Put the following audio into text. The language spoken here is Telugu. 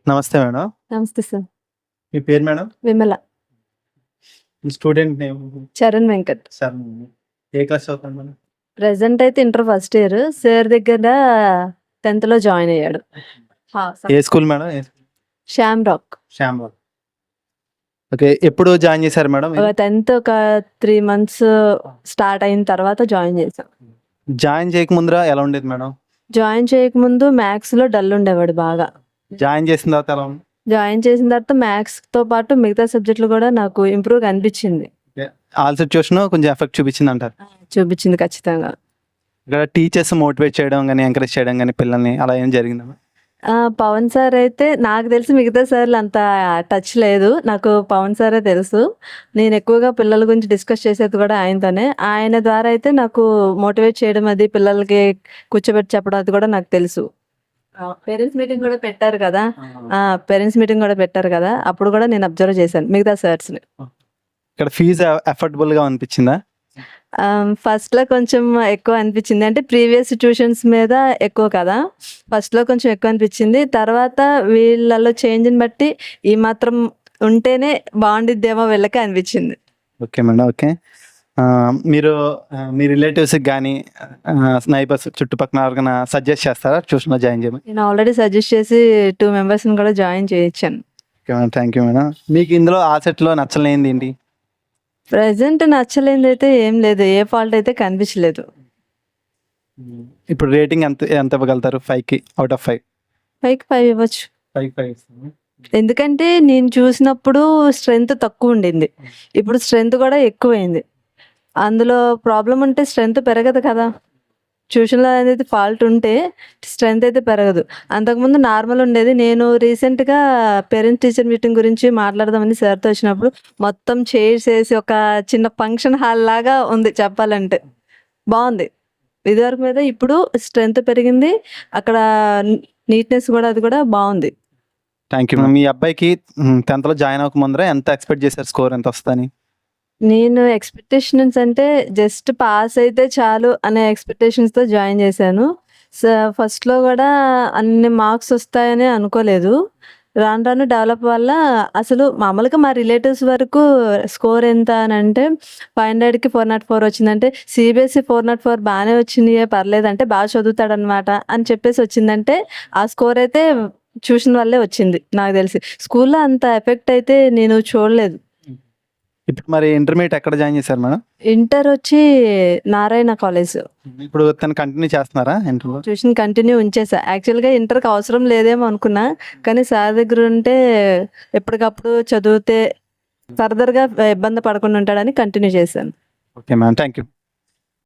నమస్తే మేడం. నమస్తే సార్. మీ పేరు మేడం? విమల. మీ student name? Charan Venkat. Sir ఏ క్లాస్ చదువుతాను మేడం? ప్రెసెంట్ అయితే ఇంటర్ ఫస్ట్ ఇయర్. సార్ దగ్గర 10th లో జాయిన్ అయ్యాడు. ఏ school madam? Shamrock. Shamrock. Okay. ఎప్పుడు జాయిన్ చేశారు మేడం? 10th ఒక 3 months స్టార్ట్ అయిన తర్వాత జాయిన్ చేశాం. జాయిన్ చేయకముందర ఎలా ఉండేది మేడం? జాయిన్ చేయకముందు మ్యాథ్స్ లో డల్ ఉండేవాడు బాగా. జాయిన్ చేసిన తర్వాత ఎలా ఉంది? జాయిన్ చేసిన తర్వాత మ్యాథ్స్ తో పాటు మిగతా సబ్జెక్టులు కూడా నాకు ఇంప్రూవ్ అనిపించింది. ఆల్ సిచ్యువేషన్ కొంచెం ఎఫెక్ట్ చూపించింది అంటారు? చూపించింది ఖచ్చితంగా. ఇక్కడ టీచర్స్ మోటివేట్ చేయడం కానీ ఎంకరేజ్ చేయడం కానీ పిల్లల్ని అలా ఏం జరిగిందా? పవన్ సార్ అయితే నాకు తెలిసి మిగతా సార్లు అంత టచ్ లేదు. నాకు పవన్ సారే తెలుసు. నేను ఎక్కువగా పిల్లల గురించి డిస్కస్ చేసేది కూడా ఆయనతోనే. ఆయన ద్వారా అయితే నాకు మోటివేట్ చేయడం, అది పిల్లలకి కూర్చోబెట్టి చెప్పడం అది కూడా నాకు తెలుసు. పేరెంట్స్ మీటింగ్ కూడా పెట్టారు కదా. అప్పుడు కూడా నేను అబ్జర్వ్ చేశాను మిగతా సార్స్ని. ఇక్కడ ఫీజు అఫోర్డబుల్ గా అనిపించిందా? ఫస్ట్ లో కొంచెం ఎక్కువ అనిపించింది. అంటే ప్రీవియస్ ట్యూషన్స్ మీద ఎక్కువ కదా, ఫస్ట్ లో కొంచెం ఎక్కువ అనిపించింది. తర్వాత వీళ్ళలో చేంజ్ని బట్టి ఈ మాత్రం ఉంటేనే బాగుండిద్దేమో వీళ్ళకి అనిపించింది. Okay madam. ఓకే. మీరు మీ రిలేటివ్స్ కానీ నైబర్స్ చుట్టుపక్కల సజెస్ట్ చేస్తారా ట్యూషన్లో జాయిన్ చేయమని? నేను ఆల్రెడీ సజెస్ట్ చేసి 2 members కూడా జాయిన్ చేయించాను. Okay madam, thank you madam. మీకు ఇందులో ఆసెట్లో నచ్చలేనిది ఏంటి? ప్రజెంట్ నచ్చలేనిది అయితే ఏం లేదు, ఏ ఫాల్ట్ అయితే కనిపించలేదు. ఇప్పుడు రేటింగ్ ఎంత ఇవ్వగలుగుతారు? 5కి అవుట్ ఆఫ్ 5? 5కి 5 ఇవ్వచ్చు. 5 ఎందుకంటే నేను చూసినప్పుడు స్ట్రెంగ్త్ తక్కువ ఉండింది, ఇప్పుడు స్ట్రెంగ్త్ కూడా ఎక్కువైంది. అందులో ప్రాబ్లం ఉంటే స్ట్రెంగ్త్ పెరగదు కదా. ట్యూషన్లో అనేది ఫాల్ట్ ఉంటే స్ట్రెంగ్త్ అయితే పెరగదు. అంతకుముందు నార్మల్ ఉండేది. నేను రీసెంట్గా పేరెంట్స్ టీచర్ మీటింగ్ గురించి మాట్లాడదామని సార్తో వచ్చినప్పుడు మొత్తం చైర్స్ వేసి ఒక చిన్న ఫంక్షన్ హాల్ లాగా ఉంది చెప్పాలంటే. బాగుంది. ఇదివరకు మీద ఇప్పుడు స్ట్రెంగ్త్ పెరిగింది, అక్కడ నీట్నెస్ కూడా అది కూడా బాగుంది. Thank you. మీ అబ్బాయికి 10th లో జాయిన్ అవ్వక ముందర ఎంత ఎక్స్పెక్ట్ చేశారు? స్కోర్ ఎంత వస్తుందని? నేను ఎక్స్పెక్టేషన్స్ అంటే జస్ట్ పాస్ అయితే చాలు అనే ఎక్స్పెక్టేషన్స్తో జాయిన్ చేశాను. ఫస్ట్లో కూడా అన్ని మార్క్స్ వస్తాయని అనుకోలేదు. రాను రాను డెవలప్ వల్ల అసలు మామూలుగా మా రిలేటివ్స్ వరకు స్కోర్ ఎంత అని అంటే 500కి 404 వచ్చిందంటే, సిబిఎస్ఈ 404 బాగానే వచ్చింది, పర్లేదంటే బాగా చదువుతాడనమాట అని చెప్పేసి వచ్చిందంటే ఆ స్కోర్ అయితే ట్యూషన్ వల్లే వచ్చింది నాకు తెలిసి. స్కూల్లో అంత ఎఫెక్ట్ అయితే నేను చూడలేదు. ఇప్పుడు మరి ఇంటర్మీడియట్ ఎక్కడ జాయిన్ చేశారు మేడం? ఇంటర్ వచ్చి నారాయణ కాలేజ్. ఇప్పుడు తను కంటిన్యూ చేస్తున్నారా ఇంటర్లో? ట్యూషన్ కంటిన్యూ ఉంచేసా. యాక్చువల్గా ఇంటర్కి అవసరం లేదేమో అనుకున్నా, కానీ సార్ దగ్గర ఉంటే ఎప్పటికప్పుడు చదివితే ఫర్దర్గా ఇబ్బంది పడకుండా ఉంటాడని కంటిన్యూ చేశాను. Okay ma'am, thank you.